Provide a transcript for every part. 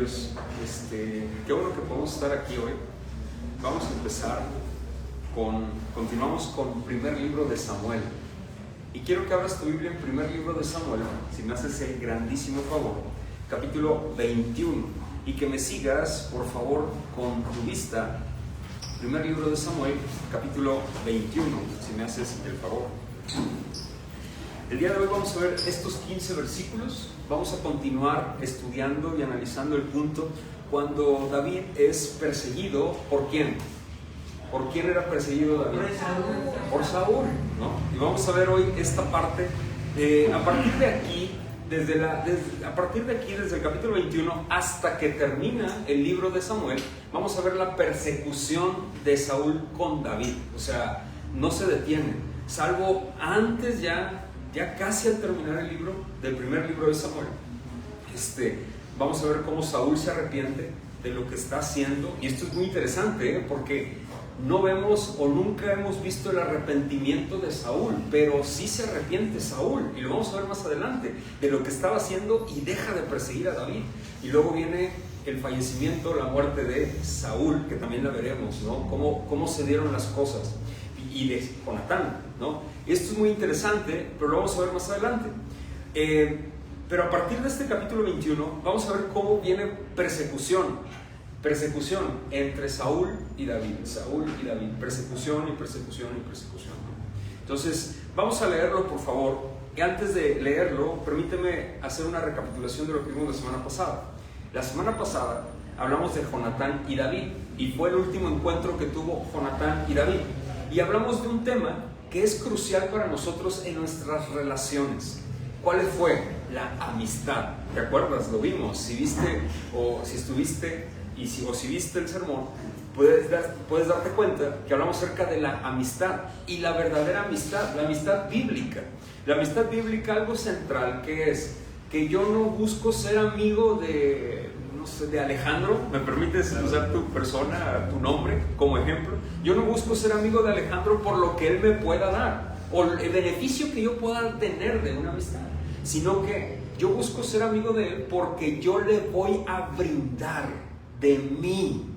Dios, qué bueno que podemos estar aquí hoy. Vamos a empezar continuamos con primer libro de Samuel. Y quiero que abras tu Biblia en primer libro de Samuel, si me haces el grandísimo favor, capítulo 21. Y que me sigas, por favor, con tu vista. Primer libro de Samuel, capítulo 21, si me haces el favor. El día de hoy vamos a ver estos 15 versículos. Vamos a continuar estudiando y analizando el punto cuando David es perseguido. ¿Por quién? ¿Por quién era perseguido David? Por Saúl, ¿no? Y vamos a ver hoy esta parte. A partir de aquí, desde el capítulo 21 hasta que termina el libro de Samuel, vamos a ver la persecución de Saúl con David. O sea, no se detiene, salvo antes ya casi al terminar el libro, del primer libro de Samuel. Vamos a ver cómo Saúl se arrepiente de lo que está haciendo. Y esto es muy interesante, porque no vemos o nunca hemos visto el arrepentimiento de Saúl, pero sí se arrepiente Saúl, y lo vamos a ver más adelante, de lo que estaba haciendo, y deja de perseguir a David. Y luego viene el fallecimiento, la muerte de Saúl, que también la veremos, ¿no? Cómo se dieron las cosas, y de Jonatán, ¿no? Esto es muy interesante, pero lo vamos a ver más adelante. Pero a partir de este capítulo 21 vamos a ver cómo viene persecución entre Saúl y David, persecución y persecución y persecución. Entonces vamos a leerlo, por favor. Y antes de leerlo, permíteme hacer una recapitulación de lo que vimos la semana pasada. La semana pasada hablamos de Jonatán y David, y fue el último encuentro que tuvo Jonatán y David, y hablamos de un tema que es crucial para nosotros en nuestras relaciones. ¿Cuál fue? La amistad. ¿Te acuerdas? Lo vimos. Si viste o si estuviste o si viste el sermón, puedes darte cuenta que hablamos acerca de la amistad, y la verdadera amistad, la amistad bíblica. La amistad bíblica, algo central, que es que yo no busco ser amigo de Alejandro. ¿Me permites usar tu persona, tu nombre como ejemplo? Yo no busco ser amigo de Alejandro por lo que él me pueda dar o el beneficio que yo pueda tener de una amistad, sino que yo busco ser amigo de él porque yo le voy a brindar de mi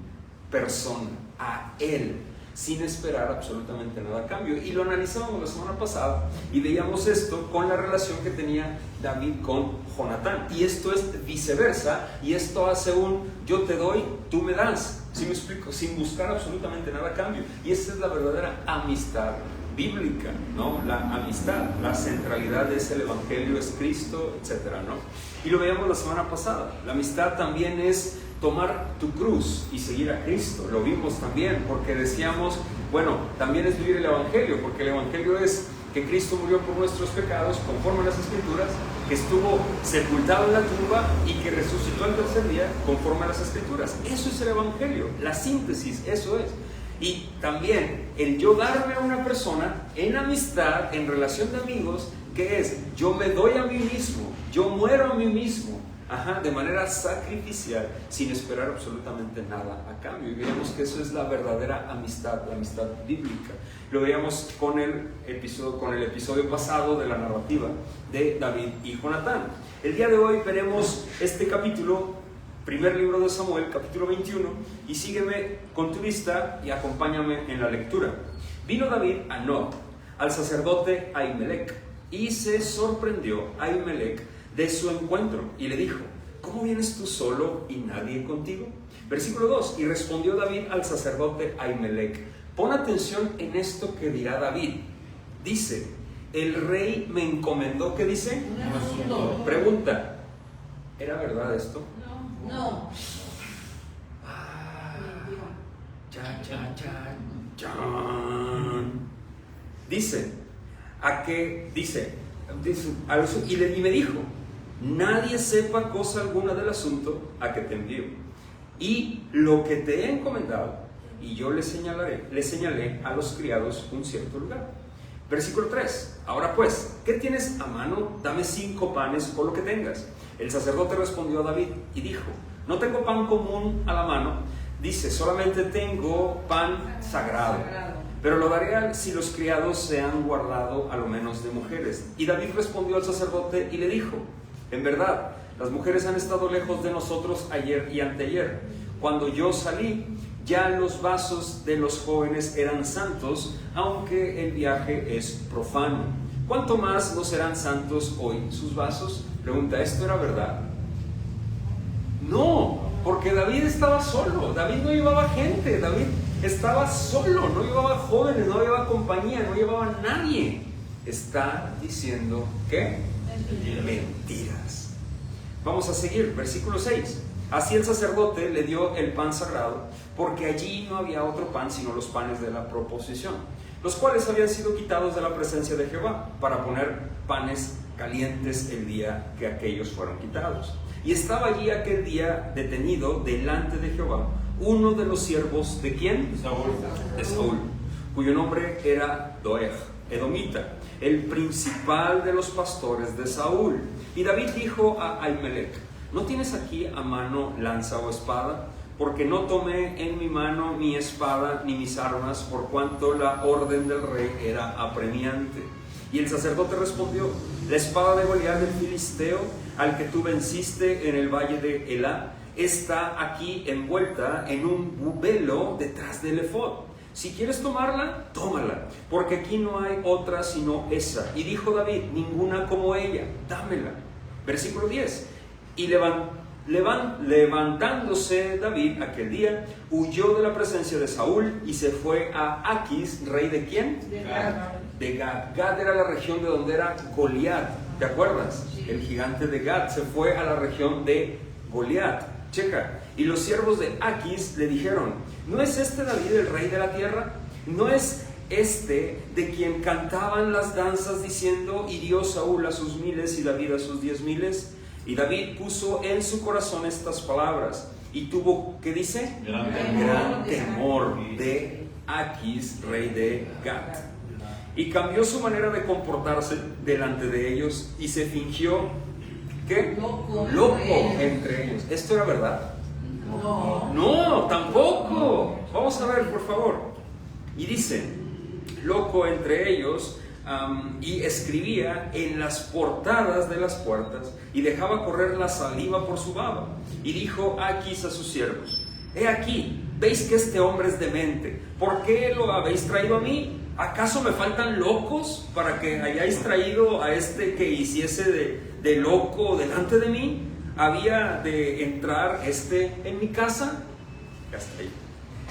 persona a él, sin esperar absolutamente nada a cambio. Y lo analizamos la semana pasada y veíamos esto con la relación que tenía David con Jonatán, y esto es viceversa, y esto hace un yo te doy, tú me das. ¿Sí me explico? Sin buscar absolutamente nada a cambio. Y esa es la verdadera amistad bíblica, ¿no? La amistad, la centralidad es el evangelio, es Cristo, etcétera, ¿no? Y lo veíamos la semana pasada. La amistad también es tomar tu cruz y seguir a Cristo. Lo vimos también, porque decíamos, bueno, también es vivir el evangelio, porque el evangelio es que Cristo murió por nuestros pecados conforme a las Escrituras, que estuvo sepultado en la tumba y que resucitó al tercer día conforme a las Escrituras. Eso es el evangelio, la síntesis, eso es. Y también el yo darme a una persona en amistad, en relación de amigos, que es yo me doy a mí mismo, yo muero a mí mismo, de manera sacrificial, sin esperar absolutamente nada a cambio. Y veíamos que eso es la verdadera amistad, la amistad bíblica. Lo veíamos con el episodio pasado de la narrativa de David y Jonatán. El día de hoy veremos este capítulo, primer libro de Samuel, capítulo 21, y sígueme con tu vista y acompáñame en la lectura. Vino David a Nob, al sacerdote Ahimelech, y se sorprendió Ahimelech de su encuentro, y le dijo: ¿cómo vienes tú solo y nadie contigo? Versículo 2, y respondió David al sacerdote Ahimelech: pon atención en esto que dirá David. Dice: el rey me encomendó, ¿qué dice? No. Pregunta: ¿era verdad esto? No. Dice, y me dijo: nadie sepa cosa alguna del asunto a que te envío, y lo que te he encomendado, y yo le señalé a los criados un cierto lugar. Versículo 3, ahora pues, ¿qué tienes a mano? Dame 5 panes o lo que tengas. El sacerdote respondió a David y dijo: no tengo pan común a la mano. Dice: solamente tengo pan sagrado, pero lo daré si los criados se han guardado a lo menos de mujeres. Y David respondió al sacerdote y le dijo: en verdad, Las mujeres han estado lejos de nosotros ayer y anteayer. Cuando yo salí, ya los vasos de los jóvenes eran santos, aunque el viaje es profano. ¿Cuánto más no serán santos hoy sus vasos? Pregunta, ¿esto era verdad? No, porque David estaba solo. David no llevaba gente, David estaba solo, no llevaba jóvenes, no llevaba compañía, no llevaba nadie. Está diciendo, ¿qué? Mentiras. Vamos a seguir, versículo 6. Así el sacerdote le dio el pan sagrado, porque allí no había otro pan sino los panes de la proposición, los cuales habían sido quitados de la presencia de Jehová, para poner panes calientes el día que aquellos fueron quitados. Y estaba allí aquel día detenido delante de Jehová uno de los siervos ¿de quién? De Saúl, cuyo nombre era Doeg, edomita, el principal de los pastores de Saúl. Y David dijo a Ahimelech: ¿no tienes aquí a mano lanza o espada? Porque no tomé en mi mano mi espada ni mis armas, por cuanto la orden del rey era apremiante. Y el sacerdote respondió: la espada de Goliat del filisteo, al que tú venciste en el valle de Elá, está aquí envuelta en un velo detrás del efod. Si quieres tomarla, tómala, porque aquí no hay otra sino esa. Y dijo David: ninguna como ella, dámela. Versículo 10. Y levantándose David aquel día, huyó de la presencia de Saúl y se fue a Aquis, rey de ¿quién? De Gad. Gad era la región de donde era Goliat, ¿te acuerdas? Sí. El gigante de Gad se fue a la región de Goliat. Checa. Y los siervos de Aquis le dijeron: ¿no es este David el rey de la tierra? ¿No es este de quien cantaban las danzas diciendo: hirió Saúl a sus miles y David a sus 10,000? Y David puso en su corazón estas palabras y tuvo, ¿qué dice? Gran temor de Aquis, rey de Gat. Y cambió su manera de comportarse delante de ellos y se fingió, ¿qué? Loco entre ellos. ¿Esto era verdad? No, tampoco. Vamos a ver, por favor. Y dice: loco entre ellos. Y escribía en las portadas de las puertas y dejaba correr la saliva por su baba. Y dijo Aquis a sus siervos: he aquí, veis que este hombre es demente. ¿Por qué lo habéis traído a mí? ¿Acaso me faltan locos para que hayáis traído a este que hiciese de loco delante de mí? ¿Había de entrar en mi casa? Hasta ahí.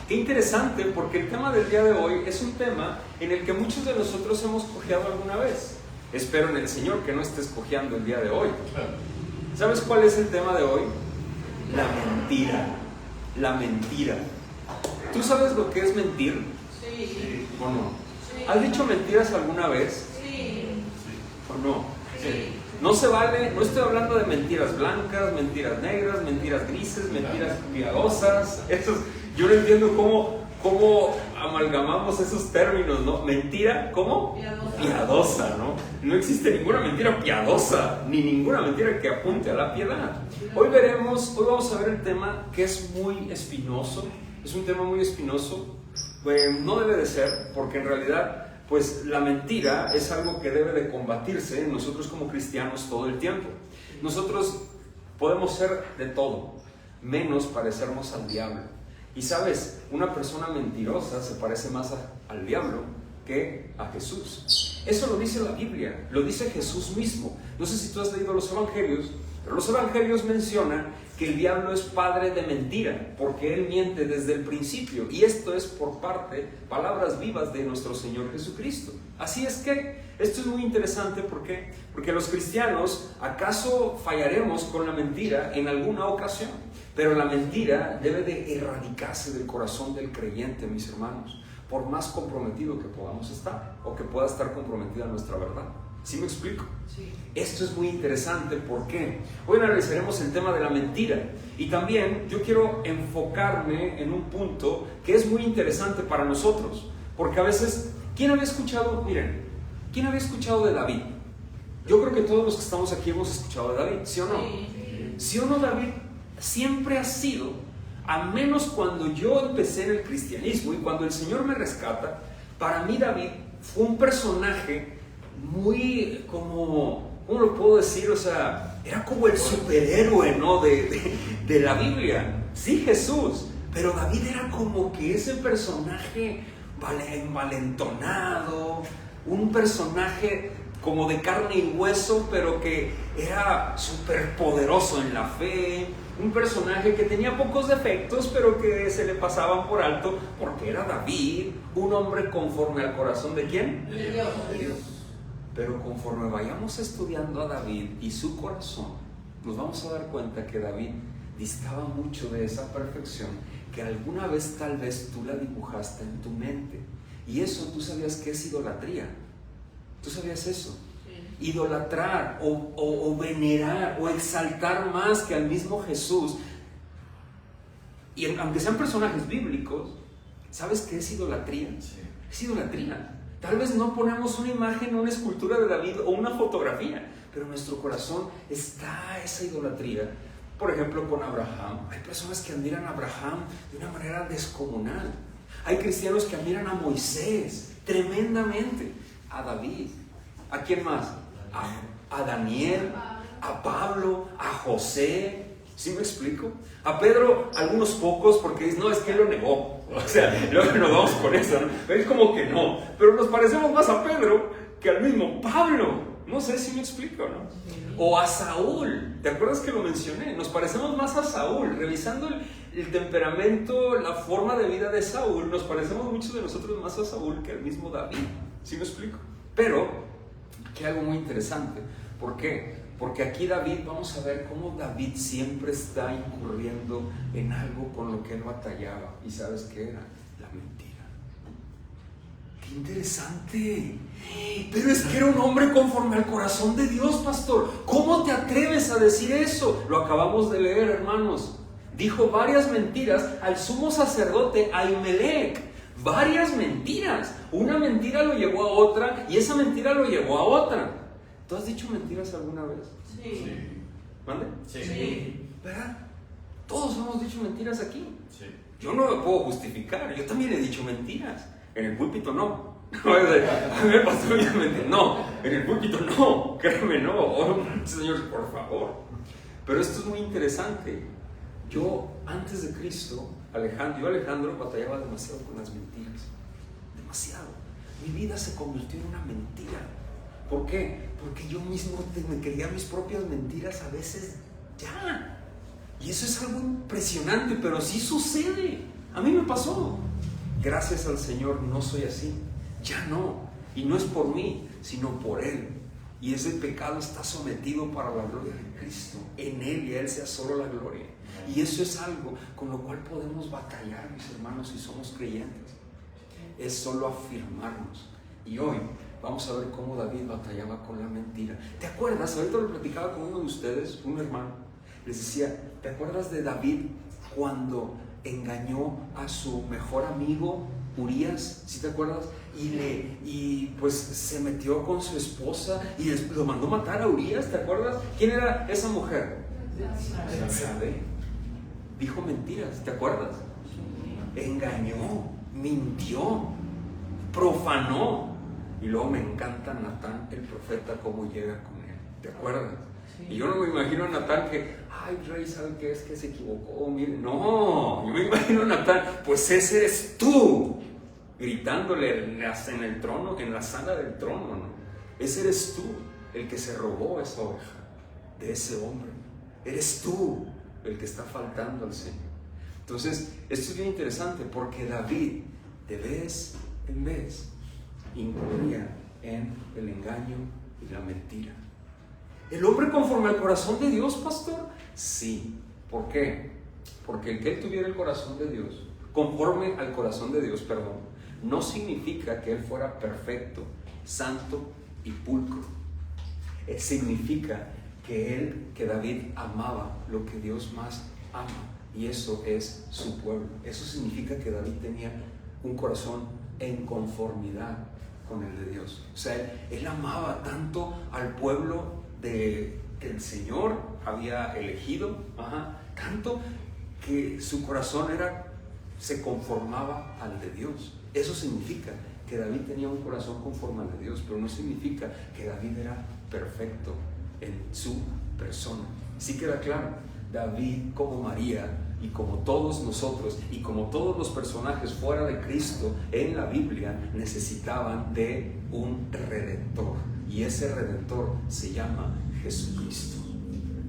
Qué interesante, porque el tema del día de hoy es un tema en el que muchos de nosotros hemos cojeado alguna vez. Espero en el Señor que no estés cojeando el día de hoy. ¿Sabes cuál es el tema de hoy? La mentira. La mentira. ¿Tú sabes lo que es mentir? Sí. ¿O no? Sí. ¿Has dicho mentiras alguna vez? Sí. ¿O no? Sí. No se vale, no estoy hablando de mentiras blancas, mentiras negras, mentiras grises, mentiras piadosas. Yo no entiendo cómo amalgamamos esos términos, ¿no? Mentira, ¿cómo? Piadosa, ¿no? No existe ninguna mentira piadosa, ni ninguna mentira que apunte a la piedad. Hoy vamos a ver el tema que es muy espinoso, es un tema muy espinoso, no debe de ser, porque en realidad, pues la mentira es algo que debe de combatirse nosotros como cristianos todo el tiempo. Nosotros podemos ser de todo, menos parecernos al diablo. Y sabes, una persona mentirosa se parece más al diablo que a Jesús. Eso lo dice la Biblia, lo dice Jesús mismo. No sé si tú has leído los evangelios, pero los evangelios mencionan que el diablo es padre de mentira, porque él miente desde el principio. Y esto es por palabras vivas de nuestro Señor Jesucristo. Así es que esto es muy interesante. ¿Por qué? Porque los cristianos, ¿acaso fallaremos con la mentira en alguna ocasión? Pero la mentira debe de erradicarse del corazón del creyente, mis hermanos, por más comprometido que podamos estar, o que pueda estar comprometida nuestra verdad. ¿Sí me explico? Sí. Esto es muy interesante. ¿Por qué? Hoy analizaremos el tema de la mentira. Y también yo quiero enfocarme en un punto que es muy interesante para nosotros. Porque a veces, ¿quién había escuchado de David? Yo creo que todos los que estamos aquí hemos escuchado de David, ¿sí o no? Sí. ¿Sí o no? David siempre ha sido, a menos cuando yo empecé en el cristianismo y cuando el Señor me rescata, para mí David fue un personaje muy como ¿cómo lo puedo decir? O sea, era como el superhéroe, ¿no? de la Biblia. Sí, Jesús, pero David era como que ese personaje envalentonado, un personaje como de carne y hueso, pero que era súper poderoso en la fe, un personaje que tenía pocos defectos, pero que se le pasaban por alto, porque era David, un hombre conforme al corazón ¿de quién? De Dios. De Dios. Pero conforme vayamos estudiando a David y su corazón, nos vamos a dar cuenta que David distaba mucho de esa perfección que alguna vez tal vez tú la dibujaste en tu mente. Y eso tú sabías que es idolatría. ¿Tú sabías eso? Sí. Idolatrar o venerar o exaltar más que al mismo Jesús. Y aunque sean personajes bíblicos, ¿sabes qué es idolatría? Sí. Es idolatría. Tal vez no ponemos una imagen, una escultura de David o una fotografía, pero en nuestro corazón está esa idolatría. Por ejemplo, con Abraham. Hay personas que admiran a Abraham de una manera descomunal. Hay cristianos que admiran a Moisés tremendamente. A David. ¿A quién más? A Daniel, a Pablo, a José. ¿Sí me explico? A Pedro, algunos pocos, porque dicen, no, es que él lo negó. O sea, luego nos vamos con eso, ¿no? Es como que no. Pero nos parecemos más a Pedro que al mismo Pablo. No sé si me explico, ¿no? O a Saúl. ¿Te acuerdas que lo mencioné? Nos parecemos más a Saúl. Revisando el temperamento, la forma de vida de Saúl, nos parecemos muchos de nosotros más a Saúl que al mismo David. ¿Sí me explico? Pero, aquí hay algo muy interesante. ¿Por qué? Porque aquí David, vamos a ver cómo David siempre está incurriendo en algo con lo que él batallaba. ¿Y sabes qué era? La mentira. ¡Qué interesante! Pero es que era un hombre conforme al corazón de Dios, pastor. ¿Cómo te atreves a decir eso? Lo acabamos de leer, hermanos. Dijo varias mentiras al sumo sacerdote Ahimelech. Varias mentiras. Una mentira lo llevó a otra y esa mentira lo llevó a otra. ¿Tú has dicho mentiras alguna vez? Sí. ¿Mande? Sí. ¿Verdad? Todos hemos dicho mentiras aquí. Sí. Yo no me puedo justificar. Yo también he dicho mentiras. En el púlpito no. A mí me pasó una mentira. No, en el púlpito no. Créeme, no. Oh, Señor, por favor. Pero esto es muy interesante. Yo, antes de Cristo, Alejandro batallaba demasiado con las mentiras. Demasiado. Mi vida se convirtió en una mentira. ¿Por qué? Porque yo mismo me creía mis propias mentiras a veces ya. Y eso es algo impresionante, pero sí sucede. A mí me pasó. Gracias al Señor no soy así. Ya no. Y no es por mí, sino por Él. Y ese pecado está sometido para la gloria de Cristo. En Él y a Él sea solo la gloria. Y eso es algo con lo cual podemos batallar, mis hermanos, si somos creyentes. Es solo afirmarnos. Y hoy vamos a ver cómo David batallaba con la mentira. ¿Te acuerdas? Ahorita lo platicaba con uno de ustedes, un hermano. Les decía, ¿te acuerdas de David cuando engañó a su mejor amigo Urías? ¿Sí te acuerdas? Y pues se metió con su esposa y lo mandó matar a Urías. ¿Te acuerdas? ¿Quién era esa mujer? Betsabé. Dijo mentiras, ¿te acuerdas? Engañó, mintió, profanó. Y luego me encanta Natán, el profeta, cómo llega con él. ¿Te acuerdas? Sí. Y yo no me imagino a Natán que, ay, rey, ¿sabe qué es? Que se equivocó, mire. No, yo me imagino a Natán, pues ese eres tú, gritándole en el trono, en la sala del trono, ¿no? Ese eres tú, el que se robó esa oveja de ese hombre. Eres tú el que está faltando al Señor. Entonces, esto es bien interesante porque David, de vez en vez, incurría en el engaño y la mentira. ¿El hombre conforme al corazón de Dios, pastor? Sí. ¿Por qué? Porque el que él tuviera el corazón de Dios, conforme al corazón de Dios, perdón, no significa que él fuera perfecto, santo y pulcro. Significa que David amaba lo que Dios más ama, y eso es su pueblo. Eso significa que David tenía un corazón en conformidad con el de Dios. O sea, él amaba tanto al pueblo que el Señor había elegido, tanto que su corazón se conformaba al de Dios. Eso significa que David tenía un corazón conforme al de Dios, pero no significa que David era perfecto en su persona. Sí queda claro, David como María y como todos nosotros y como todos los personajes fuera de Cristo en la Biblia necesitaban de un redentor, y ese redentor se llama Jesucristo.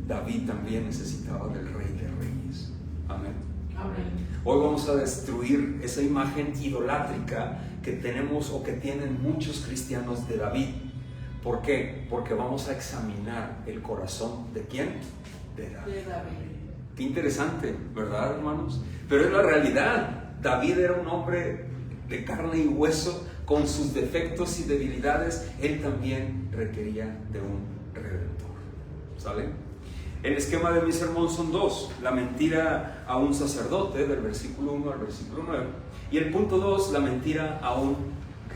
David también necesitaba del Rey de Reyes. Amén. Amén. Hoy vamos a destruir esa imagen idolátrica que tenemos o que tienen muchos cristianos de David. ¿Por qué? Porque vamos a examinar el corazón ¿de quién? De David. Qué interesante, ¿verdad, hermanos? Pero es la realidad. David era un hombre de carne y hueso, con sus defectos y debilidades. Él también requería de un redentor. ¿Sale? El esquema de mi sermón son dos: la mentira a un sacerdote, del versículo 1 al versículo 9, y el punto 2, la mentira a un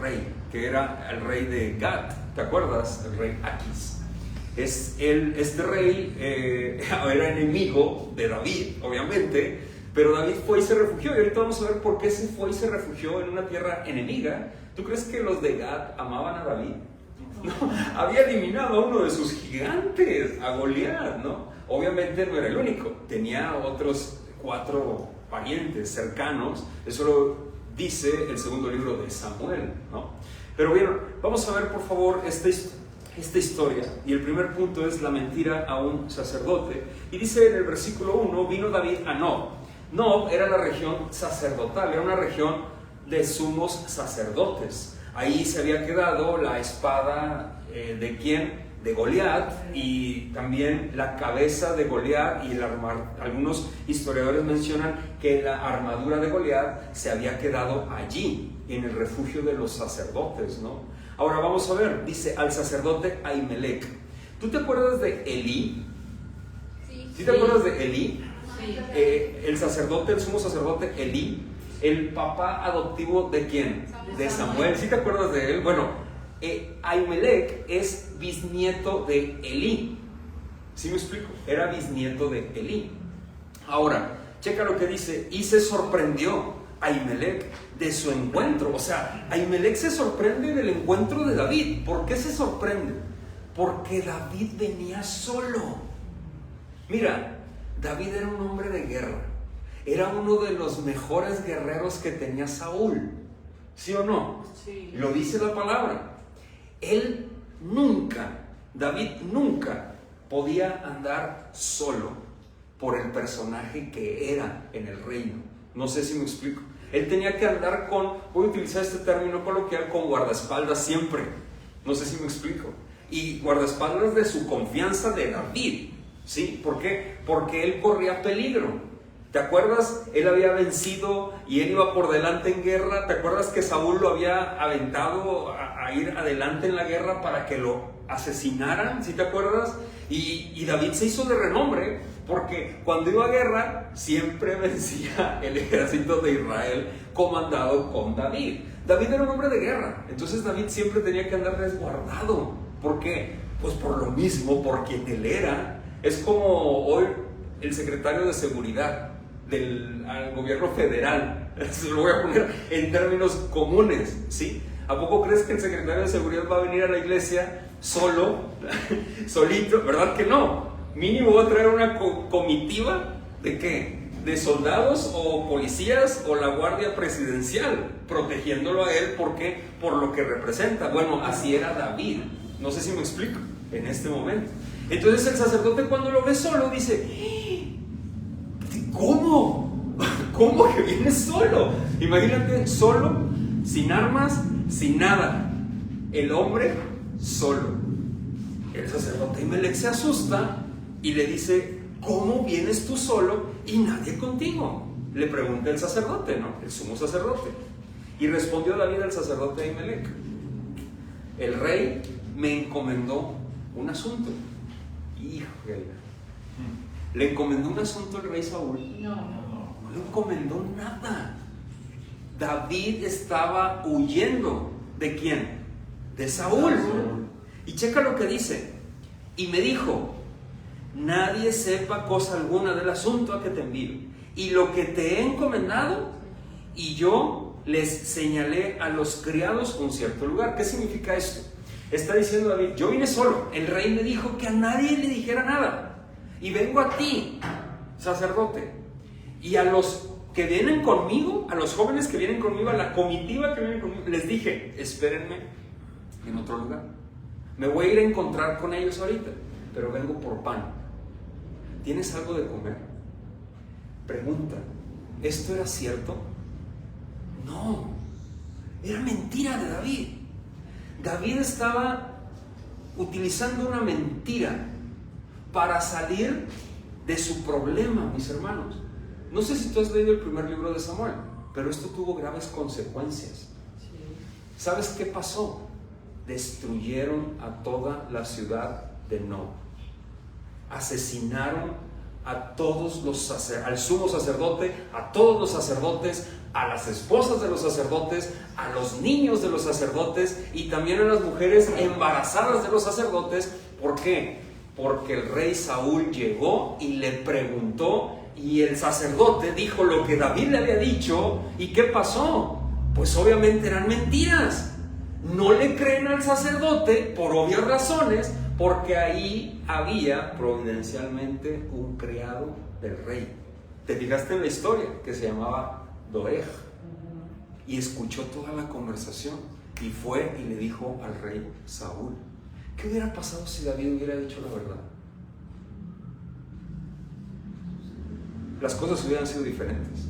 rey, que era el rey de Gat. ¿Te acuerdas? El rey Aquis. Este rey era enemigo de David, obviamente, pero David fue y se refugió, y ahorita vamos a ver por qué se fue y se refugió en una tierra enemiga. ¿Tú crees que los de Gat amaban a David? No, había eliminado a uno de sus gigantes, a Goliat, ¿no? Obviamente no era el único, tenía otros 4 parientes cercanos. Eso lo dice el segundo libro de Samuel, ¿no? Pero bien, vamos a ver por favor esta historia, y el primer punto es la mentira a un sacerdote. Y dice en el versículo 1: vino David a Nob. Nob era la región sacerdotal, era una región de sumos sacerdotes. Ahí se había quedado la espada ¿de quién? De Goliat, y también la cabeza de Goliat, y algunos historiadores mencionan que la armadura de Goliat se había quedado allí, en el refugio de los sacerdotes, ¿no? Ahora vamos a ver, dice al sacerdote Ahimelech. ¿Tú te acuerdas de Elí? ¿Sí te acuerdas de Elí? Sí. El sacerdote, el sumo sacerdote Elí, el papá adoptivo ¿de quién? De Samuel. ¿Sí te acuerdas de él? Bueno, Ahimelech es bisnieto de Elí. ¿Sí me explico? Era bisnieto de Elí. Ahora, checa lo que dice: y se sorprendió Ahimelech de su encuentro. O sea, Ahimelech se sorprende del encuentro de David. ¿Por qué se sorprende? Porque David venía solo. Mira, David era un hombre de guerra. Era uno de los mejores guerreros que tenía Saúl. ¿Sí o no? Sí. Lo dice la palabra. David nunca podía andar solo por el personaje que era en el reino. No sé si me explico. Él tenía que andar voy a utilizar este término coloquial, con guardaespaldas siempre. No sé si me explico. Y guardaespaldas de su confianza de David. ¿Sí? ¿Por qué? Porque él corría peligro. ¿Te acuerdas? Él había vencido y él iba por delante en guerra. ¿Te acuerdas que Saúl lo había aventado a ir adelante en la guerra para que lo asesinaran? ¿Sí te acuerdas? Y David se hizo de renombre porque cuando iba a guerra siempre vencía el ejército de Israel comandado con David. David era un hombre de guerra, entonces David siempre tenía que andar resguardado. ¿Por qué? Pues por lo mismo, por quien él era. Es como hoy el secretario de seguridad del gobierno federal. Se lo voy a poner en términos comunes, ¿sí? ¿A poco crees que el secretario de seguridad va a venir a la iglesia solo, solito? ¿Verdad que no? Mínimo va a traer una comitiva ¿de qué? De soldados o policías o la guardia presidencial protegiéndolo a él. ¿Por qué? Por lo que representa. Bueno, así era David. No sé si me explico en este momento. Entonces el sacerdote, cuando lo ve solo, dice: ¿cómo? ¿Cómo que viene solo? Imagínate, solo, sin armas, sin nada. El hombre solo. El sacerdote Ahimelech se asusta y le dice: ¿cómo vienes tú solo y nadie contigo? Le pregunta el sacerdote, ¿no? El sumo sacerdote. Y respondió David al sacerdote Ahimelech: el rey me encomendó un asunto. Híjole. ¿Le encomendó un asunto el rey Saúl? No. No le encomendó nada. David estaba huyendo. ¿De quién? De Saúl. Y checa lo que dice: y me dijo: nadie sepa cosa alguna del asunto a que te envío y lo que te he encomendado, y yo les señalé a los criados un cierto lugar. ¿Qué significa esto? Está diciendo David, yo vine solo, el rey me dijo que a nadie le dijera nada, y vengo a ti, sacerdote, y a los que vienen conmigo, a los jóvenes que vienen conmigo, a la comitiva que viene conmigo, les dije, espérenme en otro lugar, me voy a ir a encontrar con ellos ahorita, pero vengo por pan. ¿Tienes algo de comer? Pregunta, ¿esto era cierto? No, era mentira de David. David estaba utilizando una mentira para salir de su problema, mis hermanos. No sé si tú has leído el primer libro de Samuel, pero esto tuvo graves consecuencias. ¿Sabes qué pasó? Destruyeron a toda la ciudad de Nob. Asesinaron a todos al sumo sacerdote, a todos los sacerdotes, a las esposas de los sacerdotes, a los niños de los sacerdotes y también a las mujeres embarazadas de los sacerdotes. ¿Por qué? Porque el rey Saúl llegó y le preguntó, y el sacerdote dijo lo que David le había dicho. ¿Y qué pasó? Pues obviamente eran mentiras. No le creen al sacerdote por obvias razones, porque ahí había providencialmente un criado del rey. ¿Te fijaste en la historia? Que se llamaba Doeg. Y escuchó toda la conversación y fue y le dijo al rey Saúl. ¿Qué hubiera pasado si David hubiera dicho la verdad? Las cosas hubieran sido diferentes.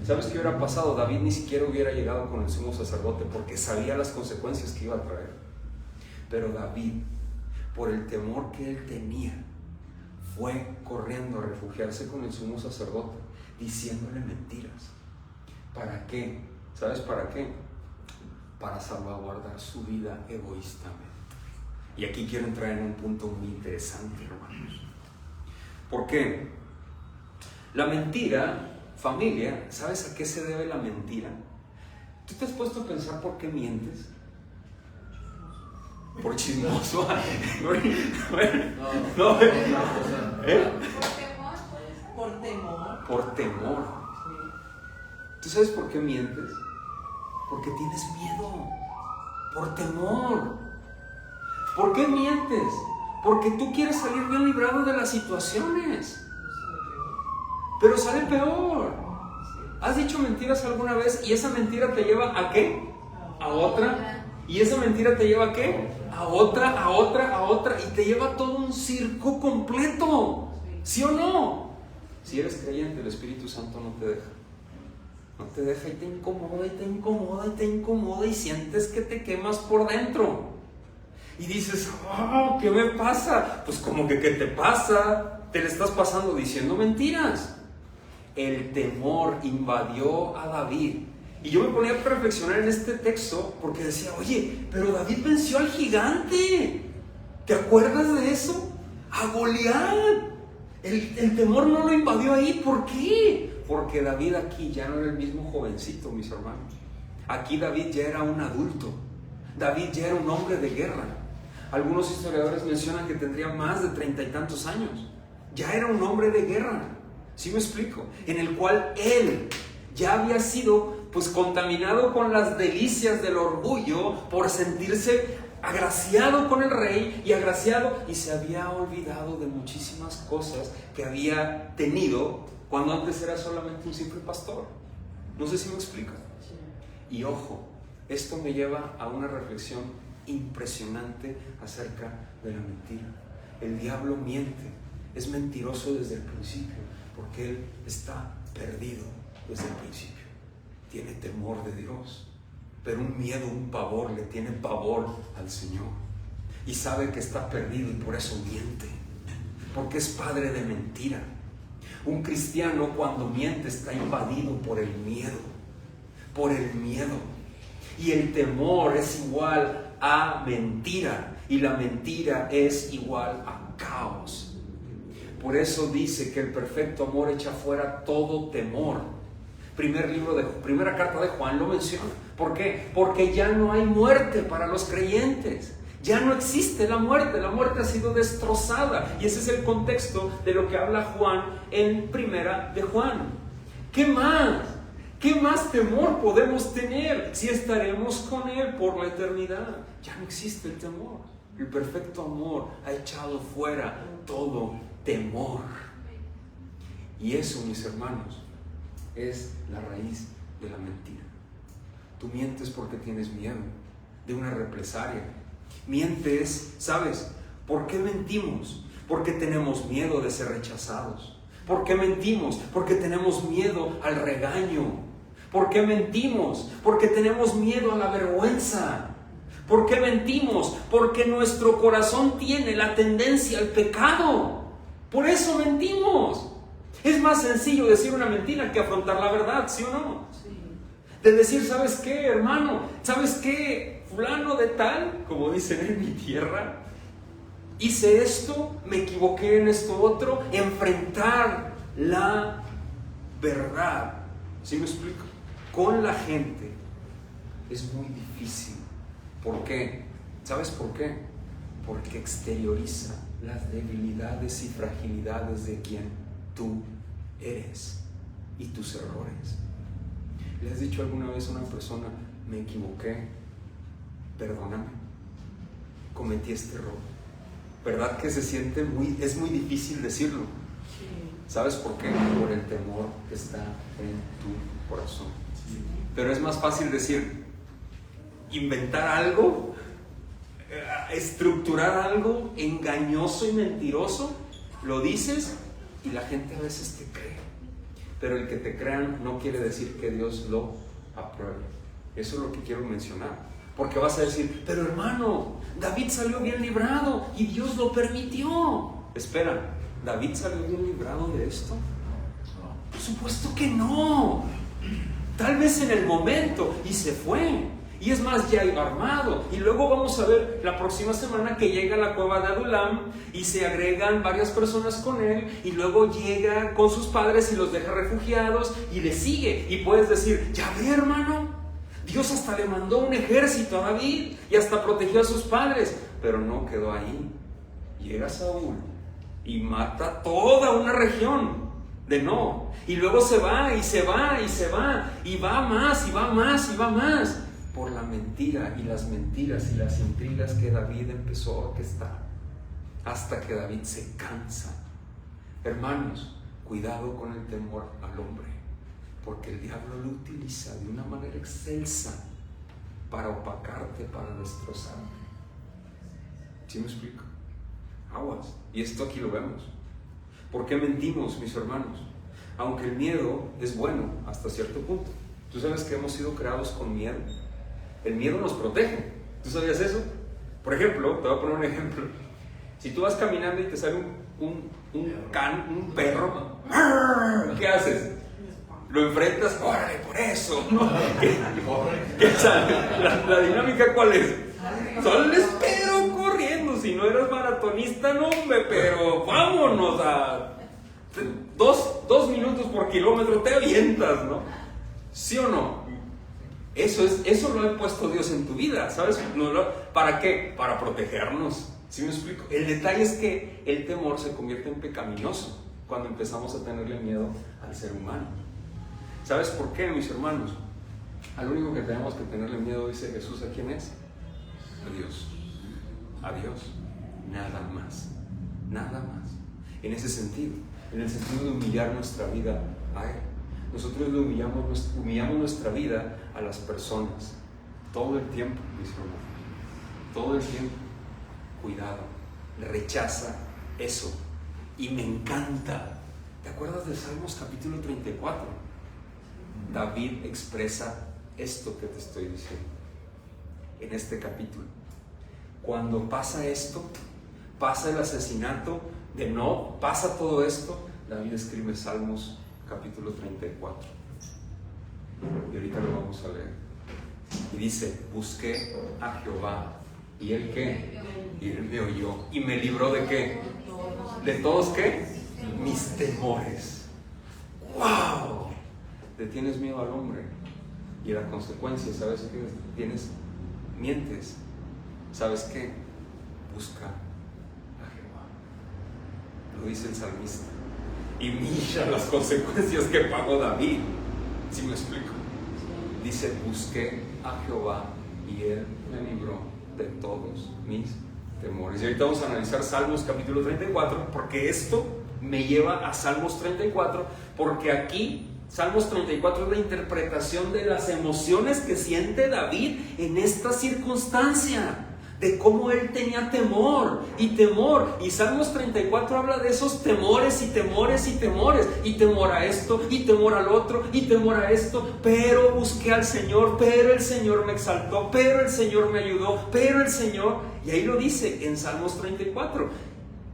¿Sabes qué hubiera pasado? David ni siquiera hubiera llegado con el sumo sacerdote porque sabía las consecuencias que iba a traer. Pero David, por el temor que él tenía, fue corriendo a refugiarse con el sumo sacerdote, diciéndole mentiras. ¿Para qué? ¿Sabes para qué? Para salvaguardar su vida egoístamente. Y aquí quiero entrar en un punto muy interesante, hermanos. ¿Por qué? La mentira, familia, ¿sabes a qué se debe la mentira? ¿Tú te has puesto a pensar por qué mientes? Por chismoso. No. ¿Eh? Por temor. Por temor. ¿Tú sabes por qué mientes? Porque tienes miedo. Por temor. ¿Por qué mientes? Porque tú quieres salir bien librado de las situaciones. Pero sale peor. ¿Has dicho mentiras alguna vez y esa mentira te lleva a qué? A otra. ¿Y esa mentira te lleva a qué? A otra, a otra, a otra. Y te lleva a todo un circo completo. ¿Sí o no? Si eres creyente, el Espíritu Santo no te deja. No te deja y te incomoda y te incomoda y te incomoda y sientes que te quemas por dentro. Y dices, oh, ¿qué me pasa? Pues como que ¿qué te pasa? Te le estás pasando diciendo mentiras. El temor invadió a David. Y yo me ponía a reflexionar en este texto porque decía, oye, pero David venció al gigante. ¿Te acuerdas de eso? A Goliat. El temor no lo invadió ahí. ¿Por qué? Porque David aquí ya no era el mismo jovencito, mis hermanos. Aquí David ya era un adulto. David ya era un hombre de guerra. Algunos historiadores mencionan que tendría más de 30 y tantos años. Ya era un hombre de guerra. ¿Sí me explico? En el cual él ya había sido pues contaminado con las delicias del orgullo por sentirse agraciado con el rey y agraciado, y se había olvidado de muchísimas cosas que había tenido cuando antes era solamente un simple pastor. No sé si me explico. Y ojo, esto me lleva a una reflexión impresionante acerca de la mentira. El diablo miente, es mentiroso desde el principio, porque él está perdido desde el principio. Tiene temor de Dios, pero un miedo, un pavor, le tiene pavor al Señor. Y sabe que está perdido y por eso miente, porque es padre de mentira. Un cristiano cuando miente está invadido por el miedo, por el miedo. Y el temor es igual a mentira, y la mentira es igual a caos. Por eso dice que el perfecto amor echa fuera todo temor. Primera carta de Juan lo menciona. ¿Por qué? Porque ya no hay muerte para los creyentes. Ya no existe la muerte ha sido destrozada. Y ese es el contexto de lo que habla Juan en Primera de Juan. ¿Qué más? ¿Qué más temor podemos tener si estaremos con Él por la eternidad? Ya no existe el temor. El perfecto amor ha echado fuera todo temor. Y eso, mis hermanos, es la raíz de la mentira. Tú mientes porque tienes miedo de una represalia. Mientes, ¿sabes? ¿Por qué mentimos? Porque tenemos miedo de ser rechazados. ¿Por qué mentimos? Porque tenemos miedo al regaño. ¿Por qué mentimos? Porque tenemos miedo a la vergüenza. ¿Por qué mentimos? Porque nuestro corazón tiene la tendencia al pecado. Por eso mentimos. Es más sencillo decir una mentira que afrontar la verdad, ¿sí o no? Sí. De decir, ¿sabes qué, hermano? ¿Sabes qué? Fulano de tal, como dicen en mi tierra, hice esto, me equivoqué en esto otro. Enfrentar la verdad, ¿sí me explico? Con la gente es muy difícil. ¿Por qué? ¿Sabes por qué? Porque exterioriza las debilidades y fragilidades de quien tú eres y tus errores. ¿Le has dicho alguna vez a una persona, me equivoqué, perdóname, cometí este error? ¿Verdad que es muy difícil decirlo? ¿Sabes por qué? Por el temor que está en tu corazón. Pero es más fácil decir, inventar algo, estructurar algo engañoso y mentiroso, lo dices y la gente a veces te cree. Pero el que te crean no quiere decir que Dios lo apruebe. Eso es lo que quiero mencionar. Porque vas a decir, pero hermano, David salió bien librado y Dios lo permitió. Espera, ¿David salió bien librado de esto? Por supuesto que no. Tal vez en el momento, y se fue. Y es más, ya iba armado. Y luego vamos a ver la próxima semana que llega a la cueva de Adulam y se agregan varias personas con él. Y luego llega con sus padres y los deja refugiados y le sigue. Y puedes decir, ya ve, hermano, Dios hasta le mandó un ejército a David y hasta protegió a sus padres. Pero no quedó ahí. Llega Saúl y mata toda una región de No. Y luego se va y se va y se va. Y va más y va más y va más. Por la mentira y las mentiras y las intrigas que David empezó a orquestar. Hasta que David se cansa. Hermanos, cuidado con el temor al hombre. Porque el diablo lo utiliza de una manera excelsa para opacarte, para destrozarte. ¿Sí me explico? Aguas. Y esto aquí lo vemos. ¿Por qué mentimos, mis hermanos? Aunque el miedo es bueno hasta cierto punto. ¿Tú sabes que hemos sido creados con miedo? El miedo nos protege. ¿Tú sabías eso? Por ejemplo, te voy a poner un ejemplo. Si tú vas caminando y te sale un perro, ¿qué haces? Lo enfrentas, órale, por eso, ¿no? ¿Qué sale? ¿La dinámica cuál es? Sales pero corriendo. Si no eres maratonista, no, hombre, pero vámonos a 2 minutos por kilómetro, te avientas, ¿no? ¿Sí o no? Eso lo ha puesto Dios en tu vida, ¿sabes? ¿Para qué? Para protegernos. ¿Sí me explico? El detalle es que el temor se convierte en pecaminoso cuando empezamos a tenerle miedo al ser humano. ¿Sabes por qué, mis hermanos? Al único que tenemos que tenerle miedo, dice Jesús, ¿a quién es? A Dios. A Dios. Nada más. Nada más. En ese sentido, en el sentido de humillar nuestra vida a Él. Nosotros le humillamos nuestra vida a las personas. Todo el tiempo, mis hermanos. Todo el tiempo. Cuidado. Rechaza eso. Y me encanta. ¿Te acuerdas de Salmos capítulo 34? David expresa esto que te estoy diciendo en este capítulo. Cuando pasa esto, pasa el asesinato de No, pasa todo esto, David escribe Salmos capítulo 34. Y ahorita lo vamos a leer. Y dice, busqué a Jehová. ¿Y él qué? Y él me oyó. ¿Y me libró de qué? ¿De todos qué? Mis temores. ¡Wow! Le tienes miedo al hombre. Y la consecuencia, ¿sabes qué tienes? Mientes. ¿Sabes qué? Busca a Jehová. Lo dice el salmista. Y mira las consecuencias que pagó David. ¿Sí me explico? dice, busqué a Jehová y Él me libró de todos mis temores. Y ahorita vamos a analizar Salmos capítulo 34, porque esto me lleva a Salmos 34, porque aquí Salmos 34 es la interpretación de las emociones que siente David en esta circunstancia, de cómo él tenía temor. Y Salmos 34 habla de esos temores y temores y temores, y temor a esto, y temor al otro, y temor a esto. Pero busqué al Señor, pero el Señor me exaltó, pero el Señor me ayudó, pero el Señor, y ahí lo dice en Salmos 34.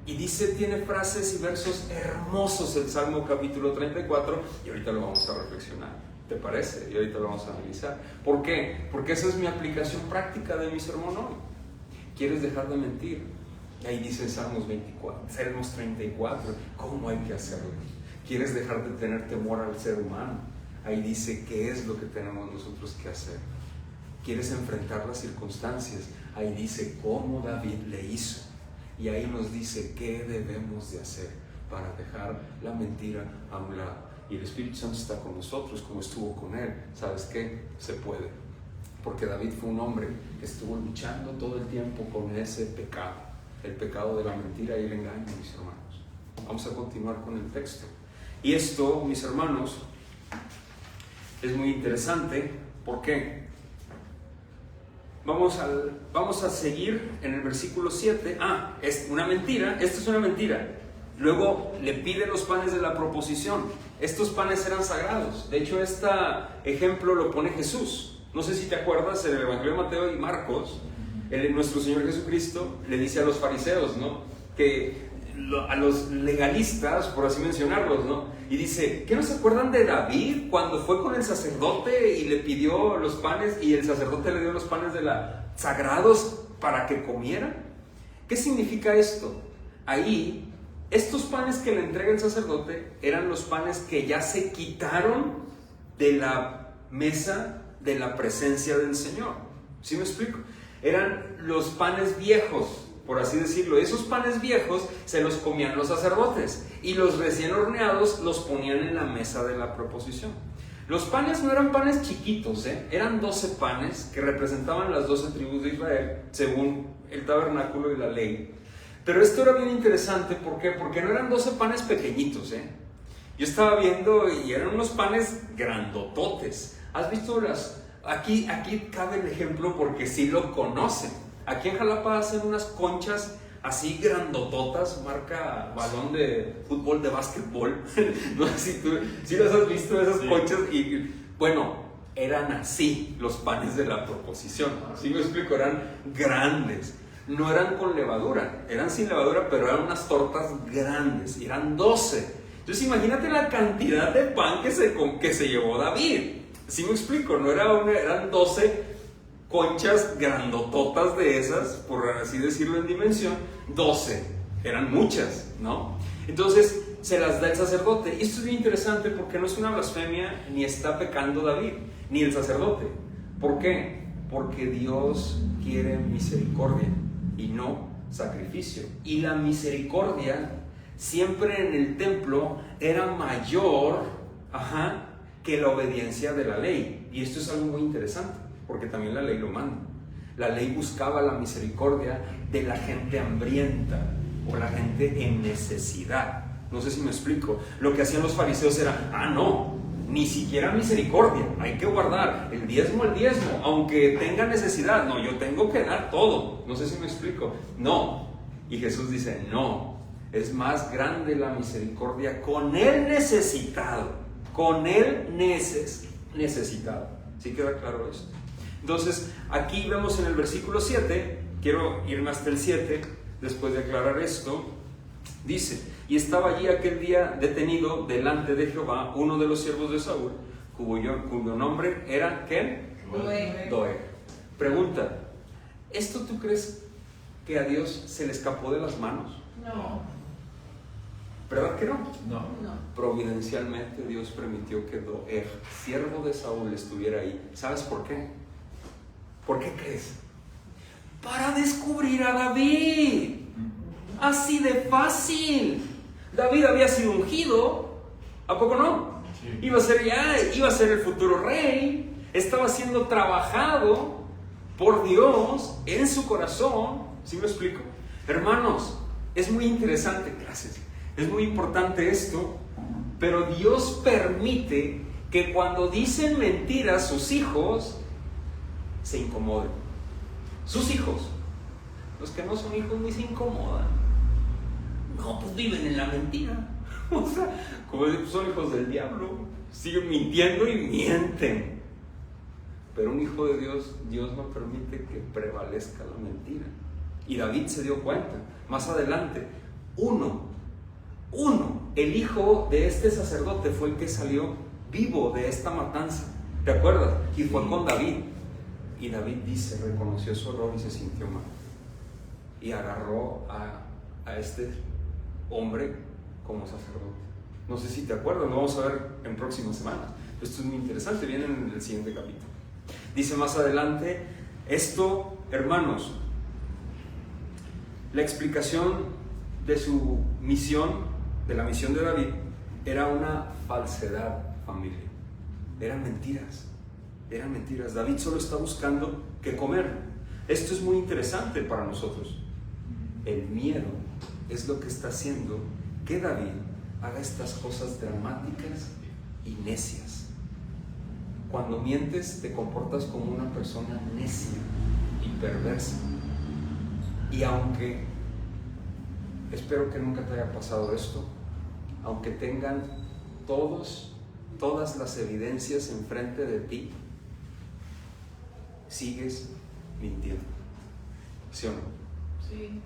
Y dice, tiene frases y versos hermosos el Salmo capítulo 34, y ahorita lo vamos a reflexionar. ¿Te parece? Y ahorita lo vamos a analizar. ¿Por qué? Porque esa es mi aplicación práctica de mi sermón hoy. ¿Quieres dejar de mentir? Y ahí dice Salmos 34, ¿cómo hay que hacerlo? ¿Quieres dejar de tener temor al ser humano? Ahí dice qué es lo que tenemos nosotros que hacer. ¿Quieres enfrentar las circunstancias? Ahí dice cómo David le hizo. Y ahí nos dice qué debemos de hacer para dejar la mentira a un lado. Y el Espíritu Santo está con nosotros como estuvo con él. ¿Sabes qué? Se puede. Porque David fue un hombre que estuvo luchando todo el tiempo con ese pecado, el pecado de la mentira y el engaño, mis hermanos. Vamos a continuar con el texto. Y esto, mis hermanos, es muy interesante. ¿Por qué? Vamos a seguir en el versículo 7. Es una mentira. Esto es una mentira. Luego le pide los panes de la proposición. Estos panes eran sagrados. De hecho, este ejemplo lo pone Jesús. No sé si te acuerdas, en el Evangelio de Mateo y Marcos, nuestro Señor Jesucristo le dice a los fariseos, ¿no?, que a los legalistas, por así mencionarlos, ¿no?, y dice, ¿qué no se acuerdan de David cuando fue con el sacerdote y le pidió los panes y el sacerdote le dio los panes sagrados para que comiera? ¿Qué significa esto? Ahí, estos panes que le entrega el sacerdote eran los panes que ya se quitaron de la mesa de la presencia del Señor. ¿Sí me explico? Eran los panes viejos, por así decirlo. Esos panes viejos se los comían los sacerdotes y los recién horneados los ponían en la mesa de la proposición. Los panes no eran panes chiquitos, eran 12 panes que representaban las 12 tribus de Israel según el tabernáculo y la ley. Pero esto era bien interesante. ¿Por qué? Porque no eran 12 panes pequeñitos, Yo estaba viendo y eran unos panes grandototes. ¿Has visto aquí cabe el ejemplo porque sí lo conocen? Aquí en Jalapa hacen unas conchas así grandototas, marca balón de fútbol, de básquetbol. No sé si las has visto, esas conchas. Y bueno, eran así los panes de la proposición. ¿Sí me explico? Eran grandes. No eran con levadura, eran sin levadura, pero eran unas tortas grandes. Y eran 12. Entonces imagínate la cantidad de pan que se llevó David. ¿Sí me explico? No eran 12 conchas grandototas de esas, por así decirlo en dimensión. 12, eran muchas, ¿no? Entonces se las da el sacerdote. Y esto es bien interesante porque no es una blasfemia, ni está pecando David, ni el sacerdote. ¿Por qué? Porque Dios quiere misericordia y no sacrificio. Y la misericordia siempre en el templo era mayor, que la obediencia de la ley. Y esto es algo muy interesante, porque también la ley lo manda. La ley buscaba la misericordia de la gente hambrienta o la gente en necesidad. No sé si me explico. Lo que hacían los fariseos era, no, ni siquiera misericordia, hay que guardar el diezmo, aunque tenga necesidad. No, yo tengo que dar todo. No sé si me explico. No. Y Jesús dice, no, es más grande la misericordia con el necesitado. Con el necesitado. ¿Sí queda claro esto? Entonces, aquí vemos en el versículo 7, quiero irme hasta el 7, después de aclarar esto, dice, y estaba allí aquel día detenido delante de Jehová uno de los siervos de Saúl, cuyo nombre era, ¿qué? Doeg. Pregunta, ¿esto tú crees que a Dios se le escapó de las manos? No. ¿Verdad que no? No. Providencialmente Dios permitió que Doeg, siervo de Saúl, estuviera ahí. ¿Sabes por qué? ¿Por qué crees? Para descubrir a David. Así de fácil. David había sido ungido. ¿A poco no? Sí. Iba a ser el futuro rey. estaba siendo trabajado por Dios en su corazón. ¿Sí me explico? Hermanos, es muy interesante, gracias. Es muy importante esto, pero Dios permite que cuando dicen mentiras sus hijos se incomoden. Sus hijos. Los que no son hijos ni se incomodan. No, pues viven en la mentira. O sea, como son hijos del diablo, siguen mintiendo y mienten. Pero un hijo de Dios, Dios no permite que prevalezca la mentira. Y David se dio cuenta. Más adelante, el hijo de este sacerdote fue el que salió vivo de esta matanza. ¿Te acuerdas? Y fue con David. Y David dice, reconoció su error y se sintió mal. Y agarró a este hombre como sacerdote. No sé si te acuerdas, lo vamos a ver en próximas semanas. Esto es muy interesante, viene en el siguiente capítulo. Dice más adelante, esto, hermanos, la explicación de su misión, de la misión de David, era una falsedad, familia. Eran mentiras. David solo está buscando qué comer. Esto es muy interesante para nosotros. El miedo es lo que está haciendo que David haga estas cosas dramáticas y necias. Cuando mientes te comportas como una persona necia y perversa. Y aunque, espero que nunca te haya pasado esto, aunque tengan todas las evidencias enfrente de ti, sigues mintiendo. ¿Sí o no? Sí.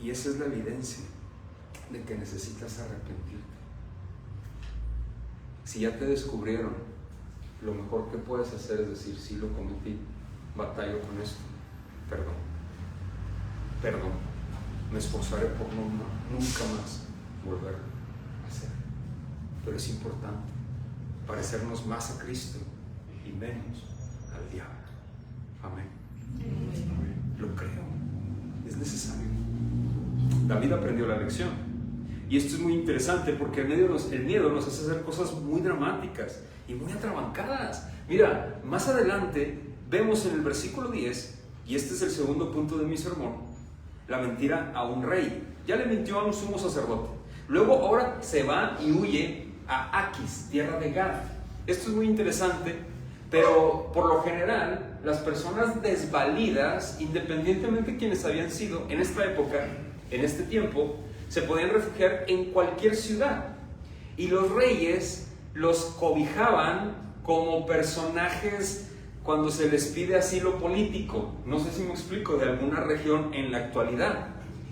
Y esa es la evidencia de que necesitas arrepentirte. Si ya te descubrieron, lo mejor que puedes hacer es decir, sí lo cometí, batallo con esto, perdón, me esforzaré por nunca más volver a hacer. Pero es importante parecernos más a Cristo y menos al diablo. Amén. Lo creo, es necesario. David aprendió la lección. Y esto es muy interesante porque el miedo nos hace hacer cosas muy dramáticas y muy atrabancadas. Mira, más adelante vemos en el versículo 10, y este es el segundo punto de mi sermón, la mentira a un rey. Ya le mintió a un sumo sacerdote. Luego ahora se va y huye a Aquis, tierra de Gad. Esto es muy interesante, pero por lo general las personas desvalidas, independientemente de quienes habían sido en esta época, en este tiempo, se podían refugiar en cualquier ciudad. Y los reyes los cobijaban como personajes cuando se les pide asilo político. No sé si me explico, de alguna región en la actualidad.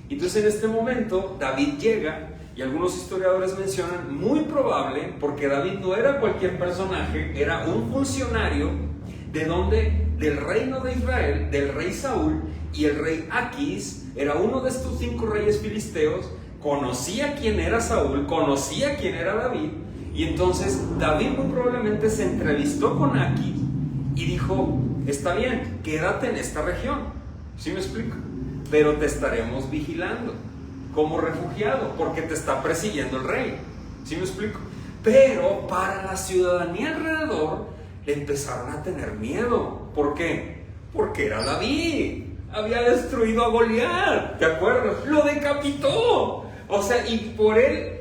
Entonces en este momento David llega, y algunos historiadores mencionan, muy probable, porque David no era cualquier personaje, era un funcionario del reino de Israel, del rey Saúl, y el rey Aquis era uno de estos 5 reyes filisteos. Conocía quién era Saúl, conocía quién era David, y entonces David muy probablemente se entrevistó con Aquis y dijo, está bien, quédate en esta región, ¿sí me explico? Pero te estaremos vigilando como refugiado, porque te está persiguiendo el rey, ¿sí me explico? Pero para la ciudadanía alrededor empezaron a tener miedo. ¿Por qué? Porque era David, había destruido a Goliat, ¿te acuerdas? Lo decapitó, o sea, y por él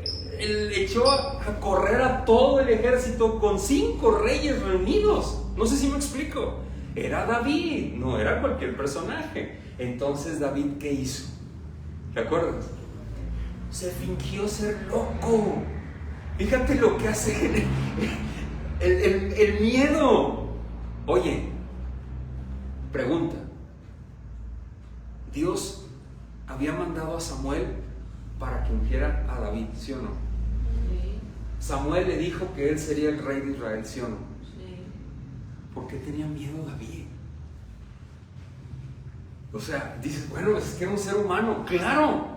echó a correr a todo el ejército con 5 reyes reunidos. No sé si me explico. Era David, no era cualquier personaje. Entonces David, ¿qué hizo? ¿Te acuerdas? Se fingió ser loco. Fíjate lo que hace el miedo. Oye, pregunta. Dios había mandado a Samuel para que ungiera a David, ¿sí o no? Sí. Samuel le dijo que él sería el rey de Israel, ¿sí o no? Sí. ¿Por qué tenía miedo David? O sea, dices, bueno, es que era un ser humano, claro,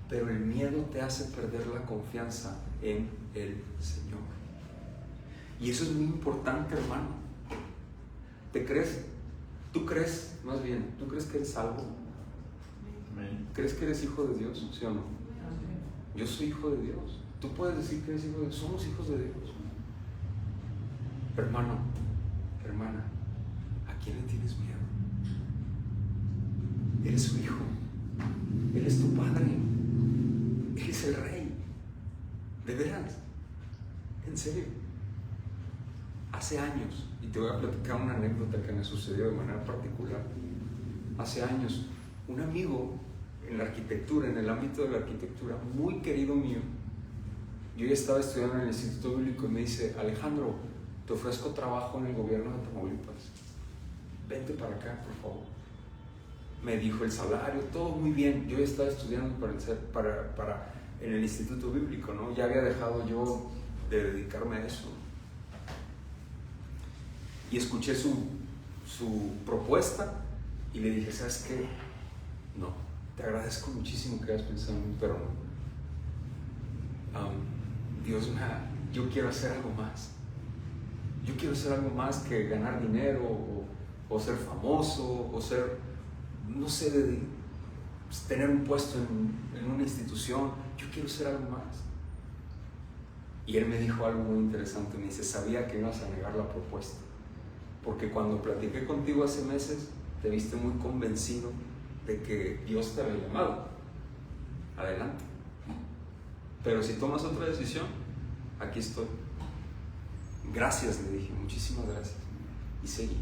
pero el miedo te hace perder la confianza en el Señor. Y eso es muy importante, hermano. ¿Te crees? ¿Tú crees, más bien, tú crees que eres salvo? ¿Crees que eres hijo de Dios, sí o no? Yo soy hijo de Dios. Tú puedes decir que eres hijo de Dios. Somos hijos de Dios. Hermano, hermana, ¿a quién le tienes miedo? Eres su hijo, Él es tu padre, Él es el rey. De veras, en serio. Hace años, y te voy a platicar una anécdota que me sucedió de manera particular. Hace años, un amigo en la arquitectura, en el ámbito de la arquitectura, muy querido mío, yo ya estaba estudiando en el Instituto Bíblico y me dice: Alejandro, te ofrezco trabajo en el gobierno de Tamaulipas, vente para acá, por favor. Me dijo el salario, todo muy bien. Yo ya estaba estudiando en el Instituto Bíblico, ¿no? Ya había dejado yo de dedicarme a eso. Y escuché su propuesta y le dije: ¿sabes qué? No, te agradezco muchísimo que hayas pensado en mí, pero no. Dios, yo quiero hacer algo más. Yo quiero hacer algo más que ganar dinero o ser famoso o ser, no sé, tener un puesto en una institución. Yo quiero hacer algo más. Y él me dijo algo muy interesante. Me dice: sabía que ibas a negar la propuesta, porque cuando platiqué contigo hace meses te viste muy convencido de que Dios te había llamado. Adelante. Pero si tomas otra decisión, aquí estoy. Gracias, le dije, muchísimas gracias. Y seguí.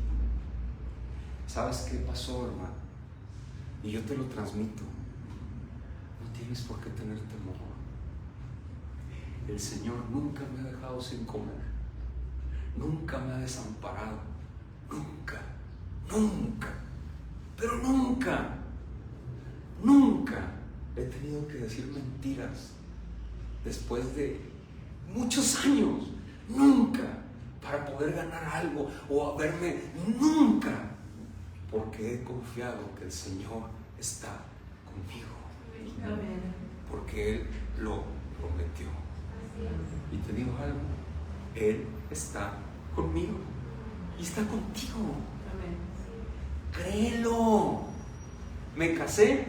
¿Sabes qué pasó, hermano? Y yo te lo transmito. No tienes por qué tener temor. El Señor nunca me ha dejado sin comer. Nunca me ha desamparado. Nunca, nunca, pero nunca he tenido que decir mentiras después de muchos años. Nunca, para poder ganar algo o verme, nunca, porque he confiado que el Señor está conmigo. Amén. Porque Él lo prometió. Y te digo algo, Él está conmigo y está contigo. Amén. Créelo. Me casé,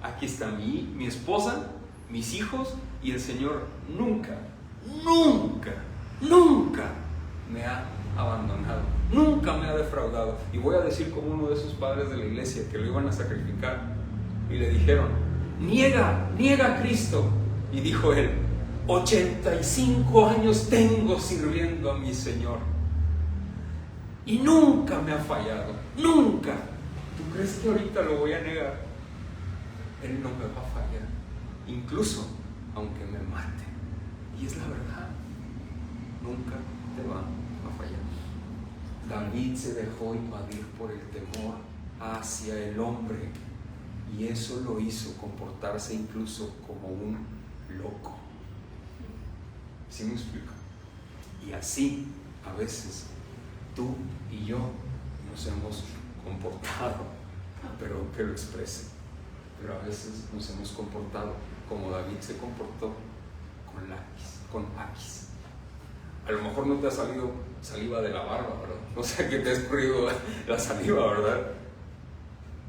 aquí está mi esposa, mis hijos, y el Señor nunca me ha abandonado, nunca me ha defraudado. Y voy a decir como uno de esos padres de la iglesia que lo iban a sacrificar y le dijeron: niega a Cristo. Y dijo él: 85 años tengo sirviendo a mi Señor y nunca me ha fallado, nunca. ¿Tú crees que ahorita lo voy a negar? Él no me va a fallar, incluso aunque me mate. Y es la verdad, nunca te va a fallar. David se dejó invadir por el temor hacia el hombre, y eso lo hizo comportarse incluso como un loco. ¿Sí me explico? Y así a veces tú y yo nos hemos comportado, pero que lo exprese. Pero a veces nos hemos comportado como David se comportó con Aquis. A lo mejor no te ha salido saliva de la barba, ¿verdad? O sea, que te ha escurrido la saliva, ¿verdad?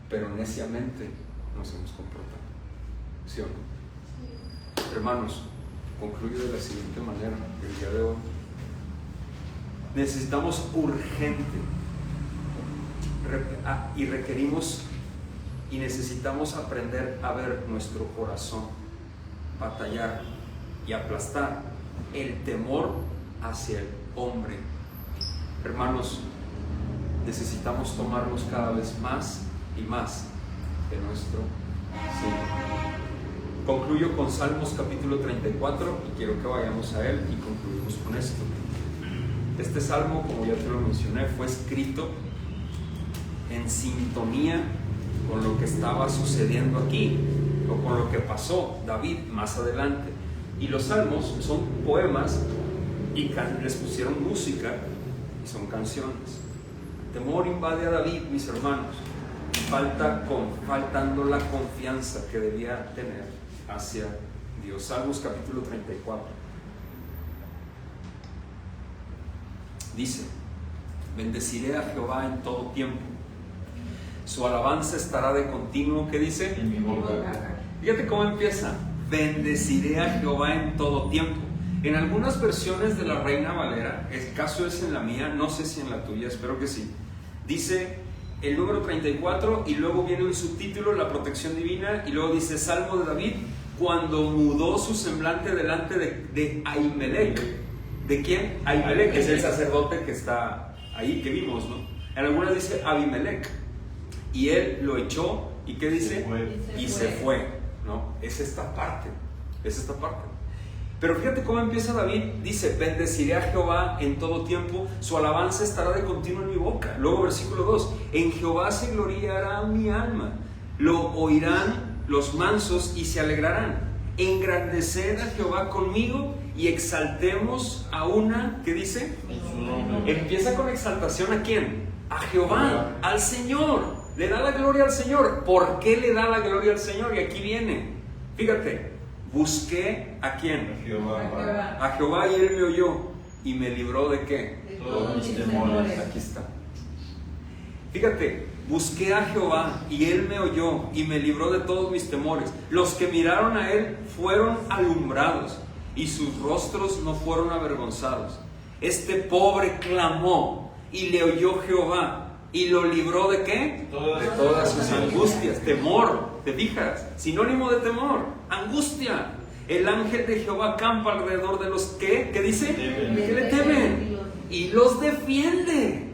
Pero neciamente nos hemos comportado. ¿Sí o no? Sí. Hermanos, concluyo de la siguiente manera el día de hoy. Necesitamos urgente y requerimos y necesitamos aprender a ver nuestro corazón, batallar y aplastar el temor hacia el hombre. Hermanos, necesitamos tomarnos cada vez más y más de nuestro Señor. Concluyo con Salmos capítulo 34 y quiero que vayamos a él y concluimos con esto. Este salmo, como ya te lo mencioné, fue escrito en sintonía con lo que estaba sucediendo aquí o con lo que pasó David más adelante. Y los salmos son poemas y les pusieron música y son canciones. Temor invade a David, mis hermanos, faltando la confianza que debía tener hacia Dios. Salmos capítulo 34 dice: bendeciré a Jehová en todo tiempo, su alabanza estará de continuo. ¿Qué dice? En mi boca. Fíjate cómo empieza: bendeciré a Jehová en todo tiempo. En algunas versiones de la Reina Valera, el caso es en la mía, no sé si en la tuya, espero que sí, dice el número 34 y luego viene un subtítulo, la protección divina, y luego dice Salmo de David, cuando mudó su semblante delante de Ahimelech. ¿De quién? Ahimelech, que es el sacerdote que está ahí, que vimos, ¿no? En algunas dice Abimelech, y él lo echó, ¿y qué dice? Y se fue, ¿no? Es esta parte. Pero fíjate cómo empieza David, dice, bendeciré a Jehová en todo tiempo, su alabanza estará de continuo en mi boca. Luego versículo 2, en Jehová se gloriará mi alma, lo oirán los mansos y se alegrarán. Engrandeced a Jehová conmigo y exaltemos a una, ¿qué dice? Empieza con exaltación ¿a quién? A Jehová, al Señor. Le da la gloria al Señor. ¿Por qué le da la gloria al Señor? Y aquí viene, fíjate, busqué ¿a quién? A Jehová y Él me oyó y me libró ¿de qué? De todos mis temores. Aquí está. Fíjate, busqué a Jehová y Él me oyó y me libró de todos mis temores. Los que miraron a Él fueron alumbrados y sus rostros no fueron avergonzados. Este pobre clamó y le oyó Jehová y lo libró ¿de qué? De todas sus angustias. Temor, ¿te fijas? Sinónimo de temor, angustia. El ángel de Jehová campa alrededor de los que, ¿qué dice? Que le temen y los defiende.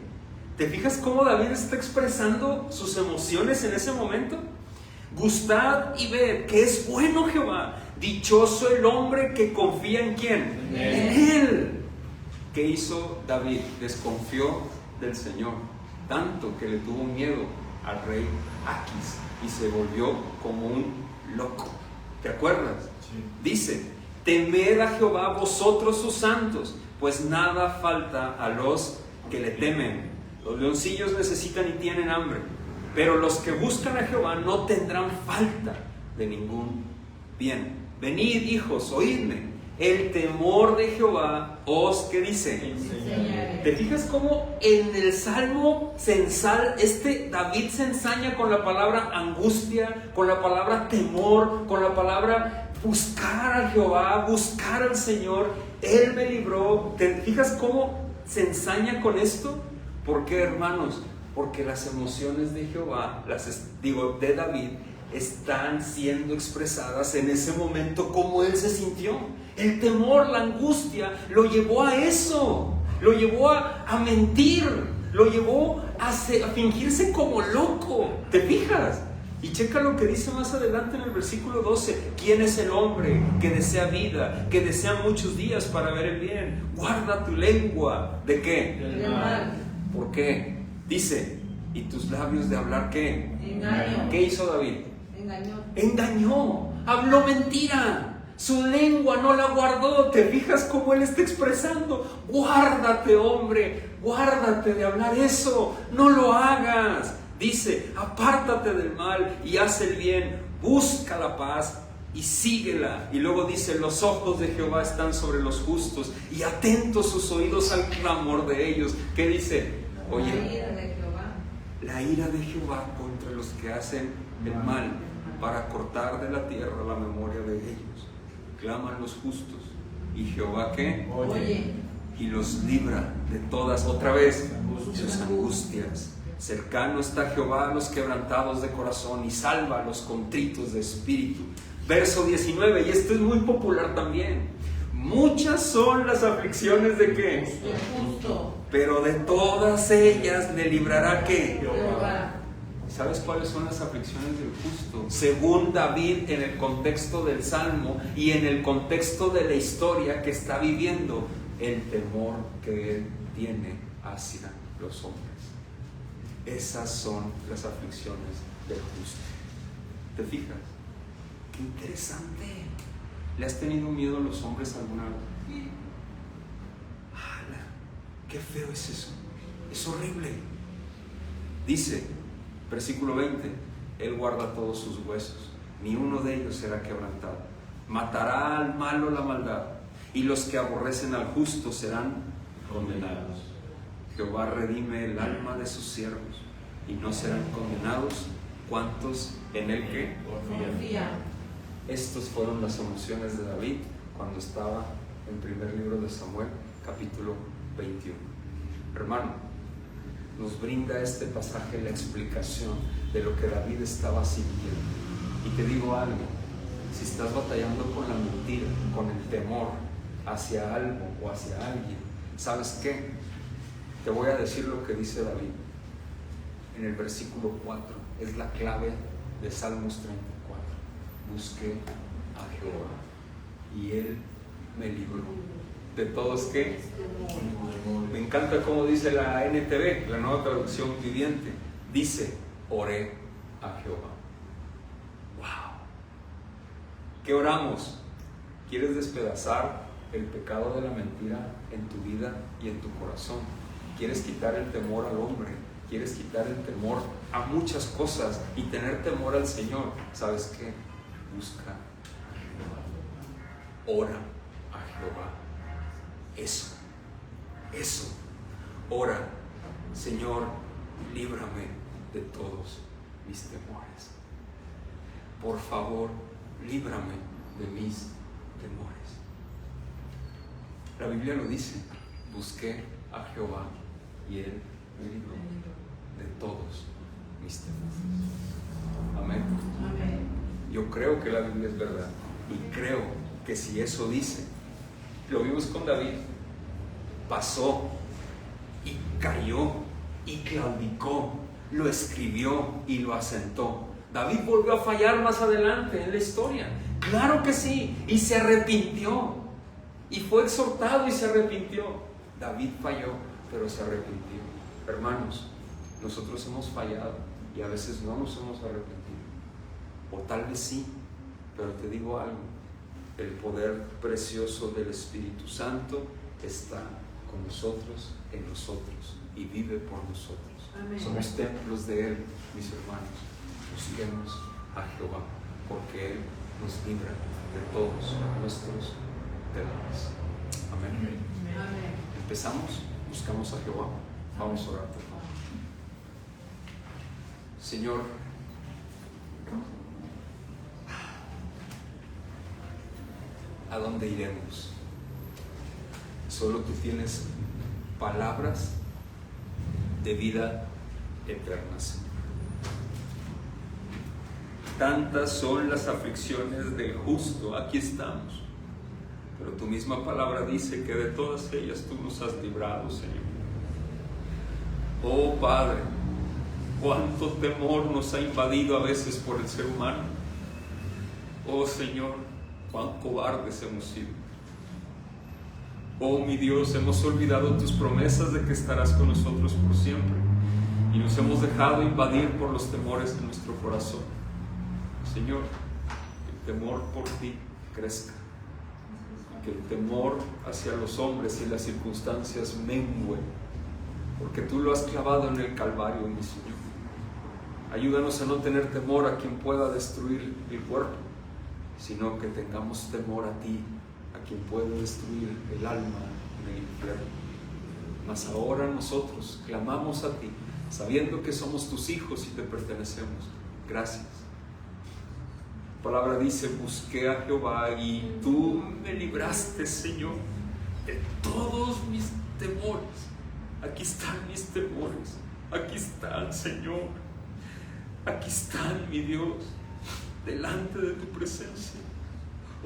¿Te fijas cómo David está expresando sus emociones en ese momento? Gustad y ved que es bueno Jehová. Dichoso el hombre que confía ¿en quién? En Él. ¿Qué hizo David? Desconfió del Señor, tanto que le tuvo miedo al rey Aquis y se volvió como un loco. ¿Te acuerdas? Sí. Dice, temed a Jehová vosotros sus santos, pues nada falta a los que le temen. Los leoncillos necesitan y tienen hambre, pero los que buscan a Jehová no tendrán falta de ningún bien. Venid, hijos, oídme. El temor de Jehová os, ¿qué dice? Enseñaré. ¿Te fijas cómo en el Salmo David se ensaña con la palabra angustia, con la palabra temor, con la palabra buscar a Jehová, buscar al Señor? Él me libró. ¿Te fijas cómo se ensaña con esto? ¿Por qué, hermanos? Porque las emociones de Jehová, de David, están siendo expresadas en ese momento como él se sintió. El temor, la angustia, lo llevó a eso, lo llevó a mentir, lo llevó a fingirse como loco. ¿Te fijas? Y checa lo que dice más adelante en el versículo 12. ¿Quién es el hombre que desea vida, que desea muchos días para ver el bien? Guarda tu lengua, ¿de qué? Del mal. ¿Por qué? Dice, ¿y tus labios de hablar qué? Engaño. ¿Qué hizo David? Engañó. Habló mentira. Su lengua no la guardó. ¿Te fijas cómo él está expresando? Guárdate, hombre, guárdate de hablar eso. No lo hagas. Dice, apártate del mal y haz el bien. Busca la paz y síguela. Y luego dice, los ojos de Jehová están sobre los justos y atentos sus oídos al clamor de ellos. ¿Qué dice? Oye, la ira de Jehová contra los que hacen el mal, para cortar de la tierra la memoria de ellos. Claman los justos y Jehová ¿qué? Oye. Y los libra de todas, otra vez, sus angustias. Cercano está Jehová a los quebrantados de corazón y salva a los contritos de espíritu. Verso 19, y esto es muy popular también. Muchas son las aflicciones de ¿qué? Justo. Pero de todas ellas le librará ¿qué? Jehová. ¿Sabes cuáles son las aflicciones del justo? Según David, en el contexto del Salmo y en el contexto de la historia que está viviendo, el temor que él tiene hacia los hombres. Esas son las aflicciones del justo. ¿Te fijas? ¡Qué interesante! ¿Le has tenido miedo a los hombres alguna vez? ¡Hala! ¡Qué feo es eso! Es horrible. Dice, versículo 20, Él guarda todos sus huesos, ni uno de ellos será quebrantado. Matará al malo la maldad, y los que aborrecen al justo serán condenados. Jehová redime el alma de sus siervos, y no serán condenados cuantos en Él que confían. Estas fueron las emociones de David cuando estaba en primer libro de Samuel, capítulo 21. Hermano, nos brinda este pasaje la explicación de lo que David estaba sintiendo. Y te digo algo, si estás batallando con la mentira, con el temor hacia algo o hacia alguien, ¿sabes qué? Te voy a decir lo que dice David en el versículo 4, es la clave de Salmos 34. Busqué a Jehová y Él me libró de todos. ¿Qué? Me encanta cómo dice la NTV, la Nueva Traducción Viviente. Dice, oré a Jehová. ¡Wow! ¿Qué oramos? ¿Quieres despedazar el pecado de la mentira en tu vida y en tu corazón? ¿Quieres quitar el temor al hombre? ¿Quieres quitar el temor a muchas cosas y tener temor al Señor? ¿Sabes qué? Busca a Jehová. Ora a Jehová. Eso. Ora, Señor, líbrame de todos mis temores. Por favor, líbrame de mis temores. La Biblia lo dice, busqué a Jehová y Él me libró de todos mis temores. Amén. Amén. Yo creo que la Biblia es verdad y creo que si eso dice, lo vimos con David, pasó y cayó y claudicó, lo escribió y lo asentó. David volvió a fallar más adelante en la historia, claro que sí, y se arrepintió y fue exhortado y se arrepintió. David falló, pero se arrepintió. Hermanos, nosotros hemos fallado y a veces no nos hemos arrepentido, o tal vez sí, pero te digo algo, el poder precioso del Espíritu Santo está con nosotros, en nosotros, y vive por nosotros. Amén. Somos templos de Él, mis hermanos. Busquemos a Jehová, porque Él nos libra de todos nuestros temores. Amén. Amén. Empezamos, buscamos a Jehová. Vamos a orar, por favor. Señor, ¿a dónde iremos? Solo tú tienes palabras de vida eterna, Señor. Tantas son las aflicciones del justo, aquí estamos. Pero tu misma palabra dice que de todas ellas tú nos has librado, Señor. Oh Padre, cuánto temor nos ha invadido a veces por el ser humano. Oh Señor, cuán cobardes hemos sido. Oh mi Dios, hemos olvidado tus promesas de que estarás con nosotros por siempre y nos hemos dejado invadir por los temores de nuestro corazón. Señor, que el temor por ti crezca, que el temor hacia los hombres y las circunstancias mengue, porque tú lo has clavado en el Calvario, mi Señor. Ayúdanos a no tener temor a quien pueda destruir el cuerpo, sino que tengamos temor a ti, a quien puede destruir el alma en el infierno. Mas ahora nosotros clamamos a ti, sabiendo que somos tus hijos y te pertenecemos. Gracias. La palabra dice, busqué a Jehová y tú me libraste, Señor, de todos mis temores. Aquí están mis temores, aquí están, Señor, aquí están, mi Dios, delante de tu presencia.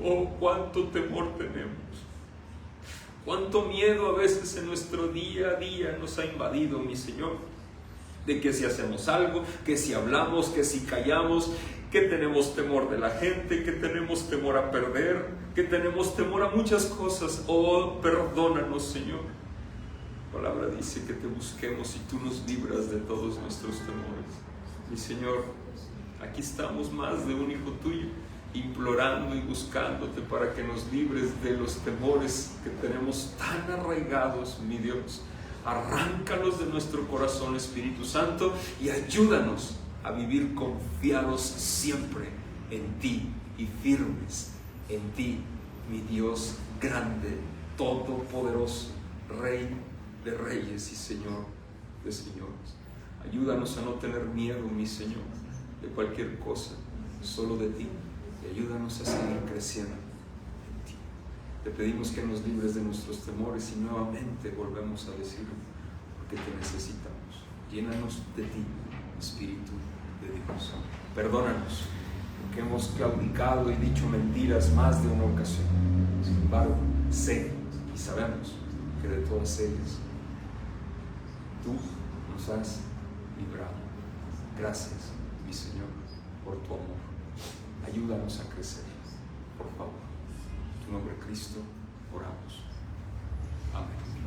Oh, cuánto temor tenemos, cuánto miedo a veces en nuestro día a día nos ha invadido, mi Señor, de que si hacemos algo, que si hablamos, que si callamos, que tenemos temor de la gente, que tenemos temor a perder, que tenemos temor a muchas cosas. Oh, perdónanos, Señor. La palabra dice que te busquemos y tú nos libras de todos nuestros temores. Mi Señor, aquí estamos más de un hijo tuyo, implorando y buscándote para que nos libres de los temores que tenemos tan arraigados, mi Dios. Arráncalos de nuestro corazón, Espíritu Santo, y ayúdanos a vivir confiados siempre en ti y firmes en ti, mi Dios grande, todopoderoso, Rey de reyes y Señor de señores. Ayúdanos a no tener miedo, mi Señor, de cualquier cosa, solo de ti, y ayúdanos a seguir creciendo en ti. Te pedimos que nos libres de nuestros temores y nuevamente volvemos a decirlo, porque te necesitamos. Llénanos de ti, Espíritu de Dios. Perdónanos, porque hemos claudicado y dicho mentiras más de una ocasión. Sin embargo, sé y sabemos que de todas ellas tú nos has librado. Gracias, mi Señor, por tu amor. Ayúdanos a crecer, por favor. En tu nombre, Cristo, oramos. Amén.